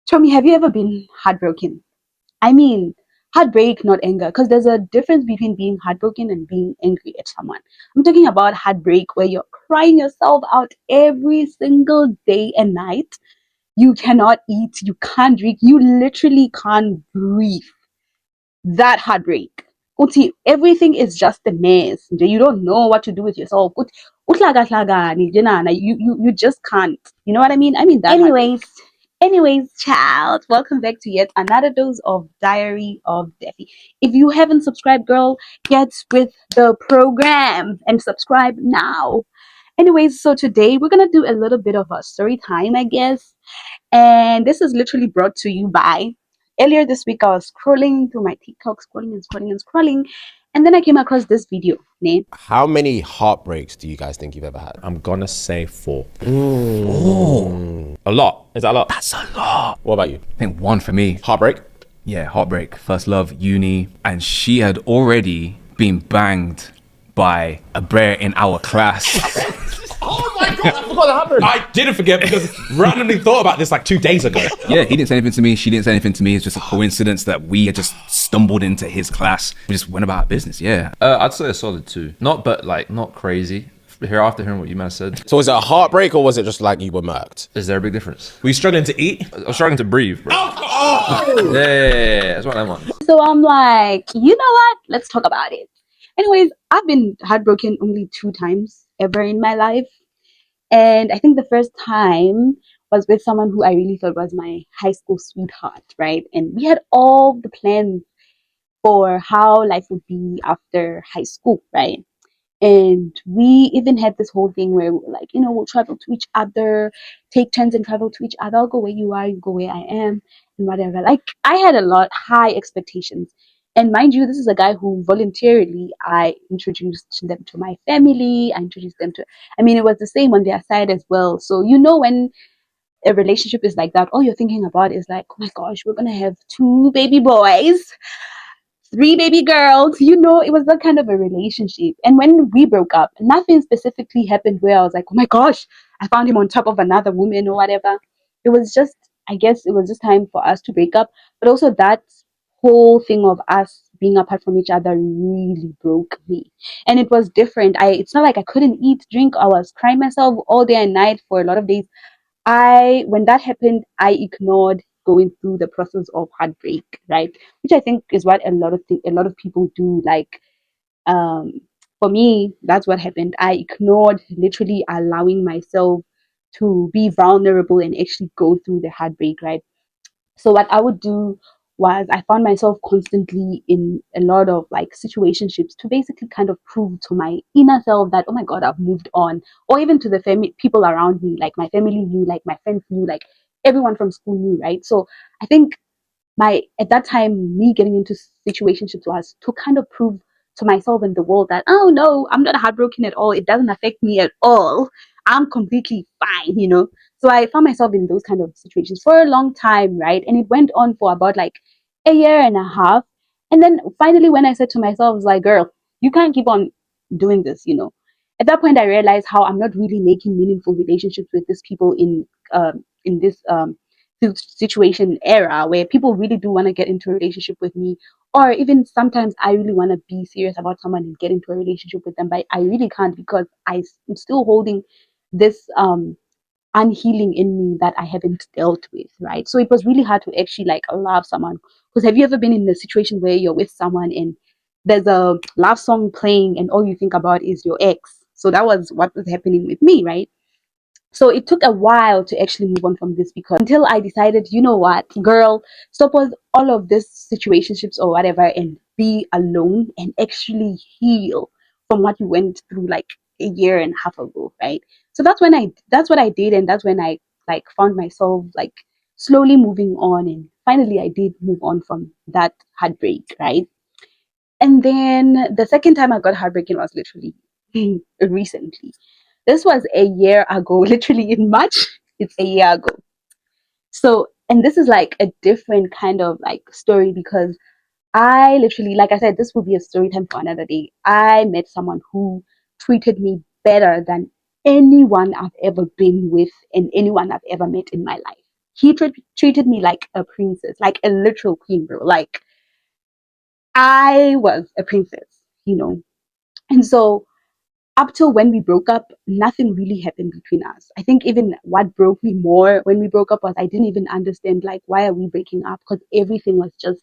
Tell me, have you ever been heartbroken? I mean, heartbreak, not anger, because there's a difference between being heartbroken and being angry at someone. I'm talking about heartbreak where you're crying yourself out every single day and night. You cannot eat, you can't drink, you literally can't breathe. That heartbreak. Uthi, everything is just a mess. You don't know what to do with yourself. Uhlanga-hlangane, you just can't. You know what I mean? I mean that. Anyways, child, welcome back to yet another dose of Diary of Defi. If you haven't subscribed, girl, get with the program and subscribe now. Anyways, so today we're gonna do a little bit of a story time, I guess. And this is literally brought to you by earlier this week. I was scrolling through my TikTok, scrolling and scrolling and scrolling, and then I came across this video. Ne? How many heartbreaks do you guys think you've ever had? I'm gonna say 4. Oh, a lot. Is that a lot? That's a lot. What about you? I think 1 for me. Heartbreak? Yeah, heartbreak. First love, uni. And she had already been banged by a bear in our class. Oh my god, I forgot that happened. I didn't forget because randomly thought about this like 2 days ago. Yeah, he didn't say anything to me. She didn't say anything to me. It's just a coincidence that we had just stumbled into his class. We just went about our business. Yeah. I'd say a solid 2. Not crazy. After hearing what you man said, So was it a heartbreak or was it just like you were murked? is there a big difference? Were you struggling to eat? I was struggling to breathe, bro. Yeah, that's what I want. So I'm like, you know what? Let's talk about it. Anyways, I've been heartbroken only 2 times ever in my life. And I think the first time was with someone who I really thought was my high school sweetheart, right? And we had all the plans for how life would be after high school, right? And we even had this whole thing where we were like, we'll travel to each other, take turns and travel to each other. I'll go where you are, you go where I am, and whatever. Like, I had a lot high expectations. And mind you, this is a guy who voluntarily I introduced them to my family. I introduced them to, I mean, it was the same on their side as well. So, when a relationship is like that, all you're thinking about is like, oh my gosh, we're going to have 2 baby boys, 3 baby girls. It was that kind of a relationship. And when we broke up, nothing specifically happened where I was like, oh my gosh, I found him on top of another woman or whatever. It was just, I guess it was just time for us to break up. But also that whole thing of us being apart from each other really broke me. And it was different. It's not like I couldn't eat, drink. I was crying myself all day and night for a lot of days. When that happened, I ignored going through the process of heartbreak, right? Which I think is what a lot of people do. Like, um, for me, that's what happened. I ignored literally allowing myself to be vulnerable and actually go through the heartbreak, right? So what I would do was I found myself constantly in a lot of like situationships to basically kind of prove to my inner self that, oh my god, I've moved on, or even to the family people around me, like my family knew, like my friends knew, like everyone from school knew, right? So I think my at that time me getting into situationships was to kind of prove to myself and the world that, oh no, I'm not heartbroken at all, it doesn't affect me at all, I'm completely fine. So I found myself in those kind of situations for a long time, right? And it went on for about like a year and a half. And then finally when I said to myself, I was like, girl, you can't keep on doing this. At that point I realized how I'm not really making meaningful relationships with these people in this situation era where people really do want to get into a relationship with me, or even sometimes I really want to be serious about someone and get into a relationship with them, but I really can't because I'm still holding this unhealing in me that I haven't dealt with, right? So it was really hard to actually like love someone. Because have you ever been in a situation where you're with someone and there's a love song playing and all you think about is your ex? So that was what was happening with me, right? So it took a while to actually move on from this, because until I decided, you know what, girl, stop with all of this situationships or whatever and be alone and actually heal from what you went through like a year and a half ago, right? So that's what I did, and that's when I like found myself like slowly moving on, and finally I did move on from that heartbreak, right? And then the second time I got heartbroken was literally recently. This was a year ago, literally in March. It's a year ago. So, and this is like a different kind of like story, because I literally, like I said, this will be a story time for another day. I met someone who treated me better than anyone I've ever been with and anyone I've ever met in my life. he treated me like a princess, like a literal queen, bro. Like I was a princess, you know. And so up till when we broke up, nothing really happened between us. I think even what broke me more when we broke up was I didn't even understand like why are we breaking up, because everything was just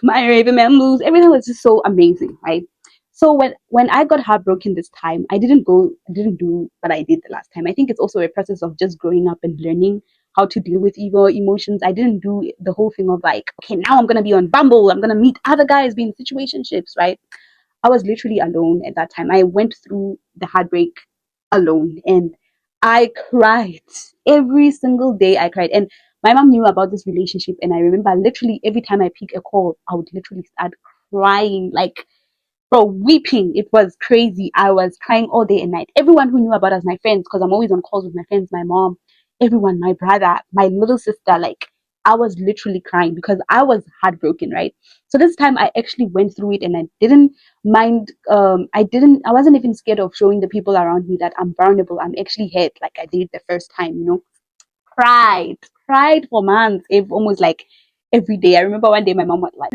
my Raven Man moves, everything was just so amazing, right? So when I got heartbroken this time, I didn't do what I did the last time. I think it's also a process of just growing up and learning how to deal with evil emotions. I didn't do the whole thing of like, okay, now I'm gonna be on Bumble, I'm gonna meet other guys, be in situationships, right? I was literally alone at that time. I went through the heartbreak alone, and I cried every single day. I cried, and my mom knew about this relationship. And I remember literally every time I pick a call, I would literally start crying, like bro, weeping. It was crazy. I was crying all day and night. Everyone who knew about us, my friends, because I'm always on calls with my friends, my mom, everyone, my brother, my little sister, like I was literally crying because I was heartbroken, right? So this time I actually went through it and I didn't mind. I wasn't even scared of showing the people around me that I'm vulnerable. I'm actually hurt like I did the first time, you know. Cried for months, almost like every day. I remember one day my mom was like,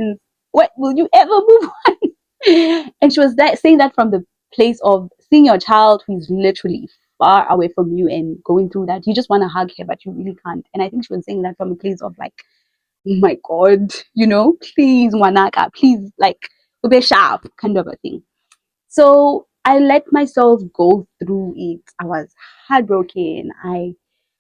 "What will you ever move on?" And she was saying that from the place of seeing your child who is literally far away from you and going through that. You just want to hug her, but you really can't. And I think she was saying that from a place of like, "Oh my God, you know, please, Wanaka, please, like, be sharp," kind of a thing. So I let myself go through it. I was heartbroken. I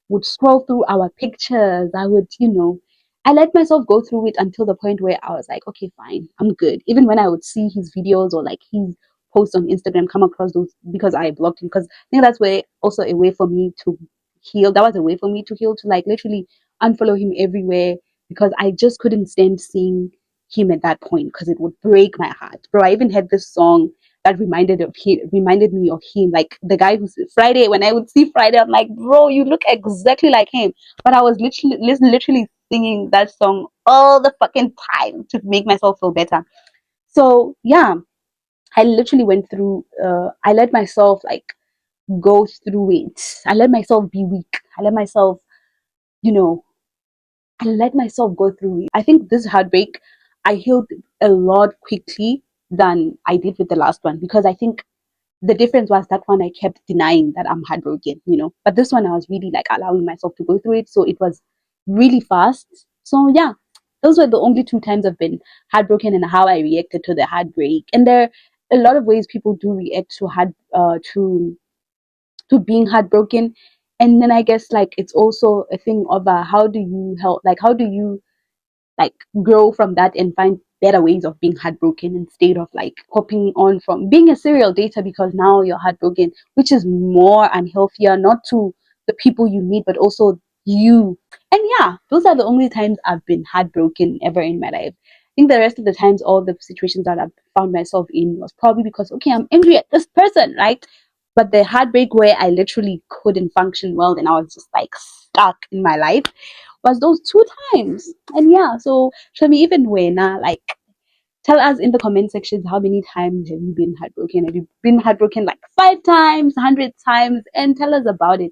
would scroll through our pictures. I would, you know, I let myself go through it until the point where I was like, okay, fine, I'm good. Even when I would see his videos or like his posts on Instagram come across those, because I blocked him, because I think that's where also a way for me to heal. That was a way for me to heal, to like literally unfollow him everywhere, because I just couldn't stand seeing him at that point because it would break my heart. Bro, I even had this song that reminded me of him, like the guy who's Friday. When I would see Friday, I'm like, bro, you look exactly like him. But I was literally singing that song all the fucking time to make myself feel better. So yeah, I literally went through. I let myself like go through it. I let myself be weak. I let myself, you know, I let myself go through it. I think this heartbreak, I healed a lot quickly than I did with the last one, because I think the difference was that one I kept denying that I'm heartbroken, you know. But this one I was really like allowing myself to go through it. So it was really fast. So yeah, those were the only two times I've been heartbroken and how I reacted to the heartbreak. And there are a lot of ways people do react to to being heartbroken. And then I guess like it's also a thing of how do you help, like how do you like grow from that and find better ways of being heartbroken instead of like hopping on from being a serial dater because now you're heartbroken, which is more unhealthier, not to the people you meet, but also you. And yeah, those are the only times I've been heartbroken ever in my life. I think the rest of the times, all the situations that I've found myself in was probably because, okay, I'm angry at this person, right? But the heartbreak where I literally couldn't function well and I was just like stuck in my life was those two times. And yeah, so show me even when like tell us in the comment sections how many times have you been heartbroken? Have you been heartbroken like 5 times, 100 times? And tell us about it.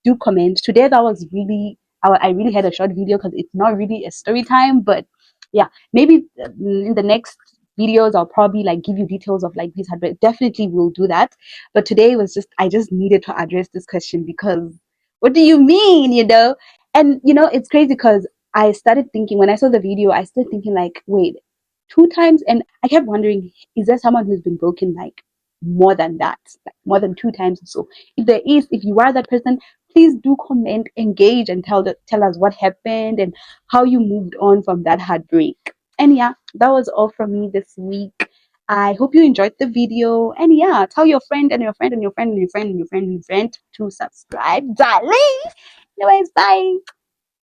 Do comment. Today that was really I really had a short video because it's not really a story time, but yeah, maybe in the next videos I'll probably like give you details of like these heartbreak. Definitely will do that. But today was just I just needed to address this question because what do you mean, you know? And you know, it's crazy because I started thinking when I saw the video, I started thinking like, wait, 2 times, and I kept wondering, is there someone who's been broken like more than that, like more than 2 times or so? If there is, if you are that person, please do comment, engage, and tell us what happened and how you moved on from that heartbreak. And yeah, that was all from me this week. I hope you enjoyed the video. And yeah, tell your friend and your friend and your friend and your friend and your friend and your friend to subscribe, darling. Anyways, bye.